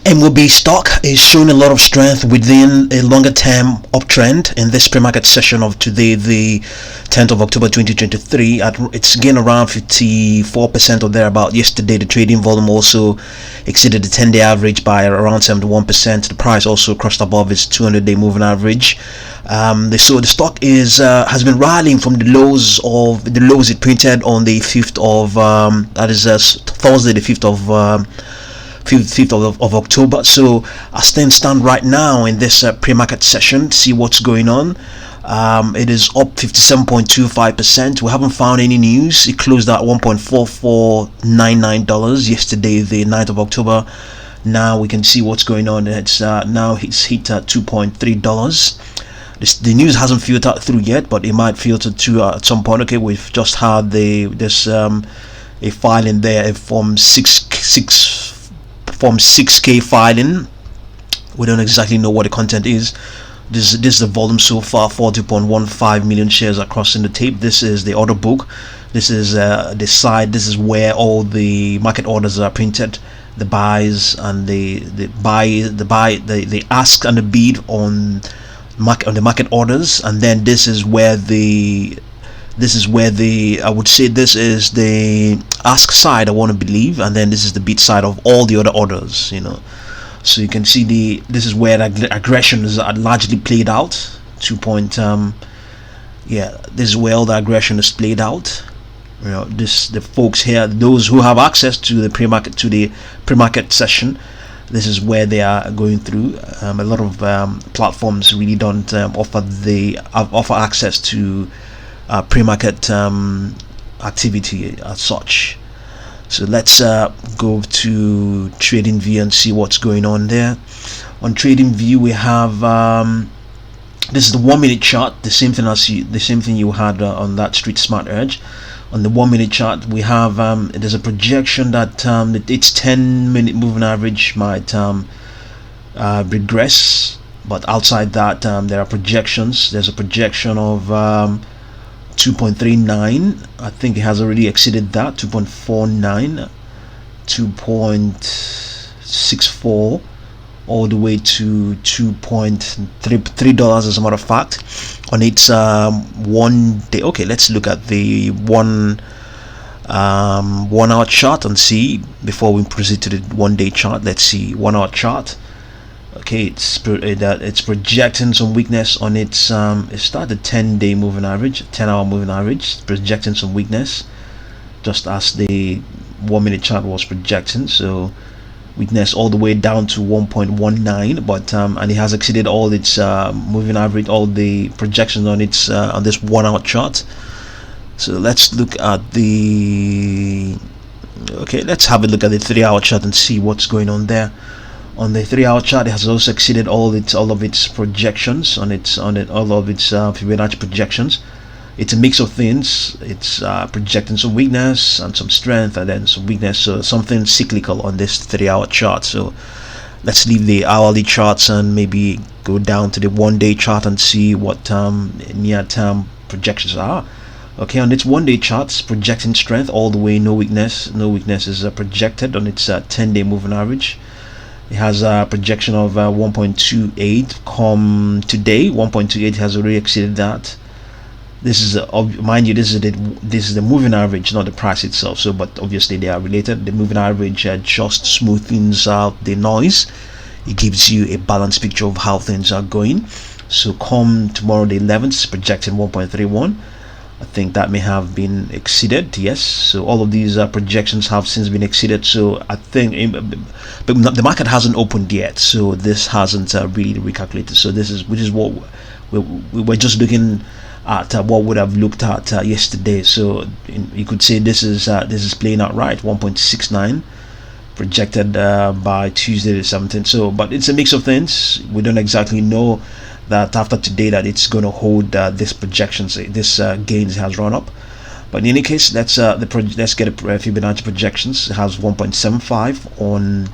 MOB stock is showing a lot of strength within a longer term uptrend in this pre-market session of today, the 10th of October 2023. It's gained around 54% or thereabout. Yesterday, the trading volume also exceeded the 10-day average by around 71%. The price also crossed above its 200-day moving average. So the stock has been rallying from the lows it printed on the 5th of Thursday, the 5th of October. So as things stand right now in this pre-market session, see what's going on. It is up 57.25%. We haven't found any news. It closed at $1.4499 yesterday, the 9th of October. Now we can see what's going on. It's now it's hit at $2.3. The news hasn't filtered through yet, but it might filter through at some point. Okay, we've just had a filing there, a Form 6K filing. We don't exactly know what the content is. This is the volume so far, 40.15 million shares are crossing the tape. This is the order book. This is the side. This is where all the market orders are printed. The buys and the ask and the bid on the market orders, and then this is where the I would say this is the ask side, I want to believe, and then this is the bid side of all the other orders, so you can see this is where the aggression is largely played out. This is where all the aggression is played out. The folks here, those who have access to the pre-market session, this is where they are going through. A lot of platforms really don't offer access to pre-market activity as such. So let's go to TradingView and see what's going on there. On TradingView, we have this is the 1 minute chart, the same thing you had on that Street Smart Edge. On the 1 minute chart, we have there's a projection that its 10-minute moving average might regress, but outside that, there are projections. There's a projection of 2.39. I think it has already exceeded that. 2.49, 2.64, all the way to $2.3 as a matter of fact on its 1 day. Okay, let's look at the 1 hour chart and see before we proceed to the 1 day chart. Let's see 1 hour chart. Okay, it's projecting some weakness on its it's not the 10-day moving average, 10-hour moving average. It's projecting some weakness, just as the 1 minute chart was projecting. So weakness all the way down to 1.19, but and it has exceeded all its moving average, all the projections on its on this 1 hour chart. So let's look at let's have a look at the 3 hour chart and see what's going on there. On the 3 hour chart, it has also exceeded all of its projections all of its Fibonacci projections. It's a mix of things. It's projecting some weakness and some strength, and then some weakness, so something cyclical on this 3 hour chart. So let's leave the hourly charts and maybe go down to the 1 day chart and see what near-term projections are. Okay, on its 1 day charts, projecting strength all the way, no weakness is projected on its 10-day moving average. It has a projection of 1.28 come today. 1.28 has already exceeded that. This is mind you, this is the moving average, not the price itself. So, but obviously they are related. The moving average just smoothens out the noise. It gives you a balanced picture of how things are going. So, come tomorrow, the 11th, is projecting 1.31. I think that may have been exceeded. Yes, so all of these projections have since been exceeded. So I think but the market hasn't opened yet, so this hasn't really recalculated. So which is what we were just looking at what would have looked at yesterday. So you could say this is playing out right. 1.69 projected by Tuesday the 17th. So, but it's a mix of things. We don't exactly know that after today that it's going to hold this projections, this gains has run up. But in any case, let's get a Fibonacci projections. It has 1.75 on,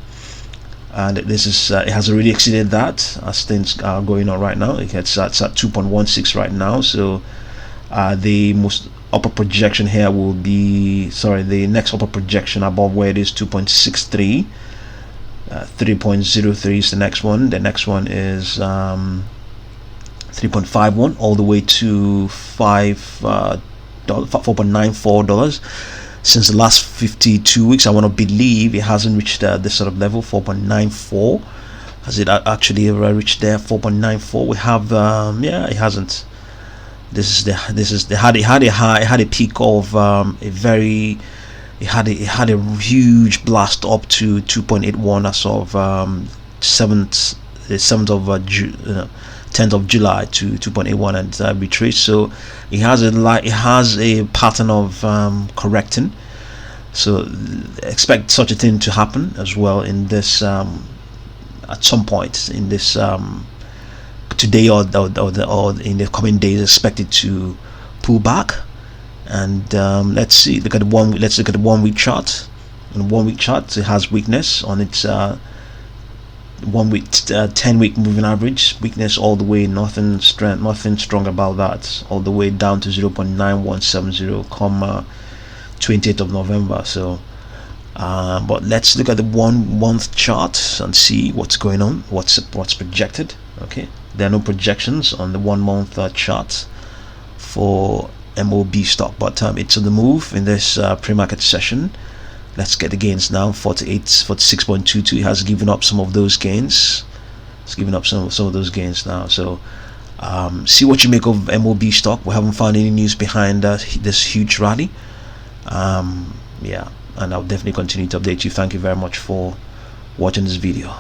and this is it has already exceeded that as things are going on right now. It's at 2.16 right now. So the most upper projection here will be, the next upper projection above where it is 2.63. 3.03 is the next one. The next one is 3.51 all the way to $4.94 since the last 52 weeks. I want to believe it hasn't reached this sort of level, 4.94. Has it actually ever reached there? 4.94. We have yeah, it hasn't. This is the had a peak of it had a huge blast up to 2.81 as of 7th of 10th of July to 2.81 and retraced. So it has a pattern of correcting. So expect such a thing to happen as well in this at some point in this today or in the coming days. Expected to pull back. And let's look at the 1 week chart. On the 1 week chart, it has weakness on its 1 week 10-week moving average, weakness all the way, nothing strong about that, all the way down to 0.9170 come 28th of November. So but let's look at the 1 month chart and see what's going on, what's projected. Okay, there are no projections on the 1 month chart for MOB stock, but it's on the move in this pre-market session. Let's get the gains now. 46.22. It has given up some of those gains. It's given up some of those gains now. So see what you make of MOB stock. We haven't found any news behind this huge rally. Yeah, and I'll definitely continue to update you. Thank you very much for watching this video.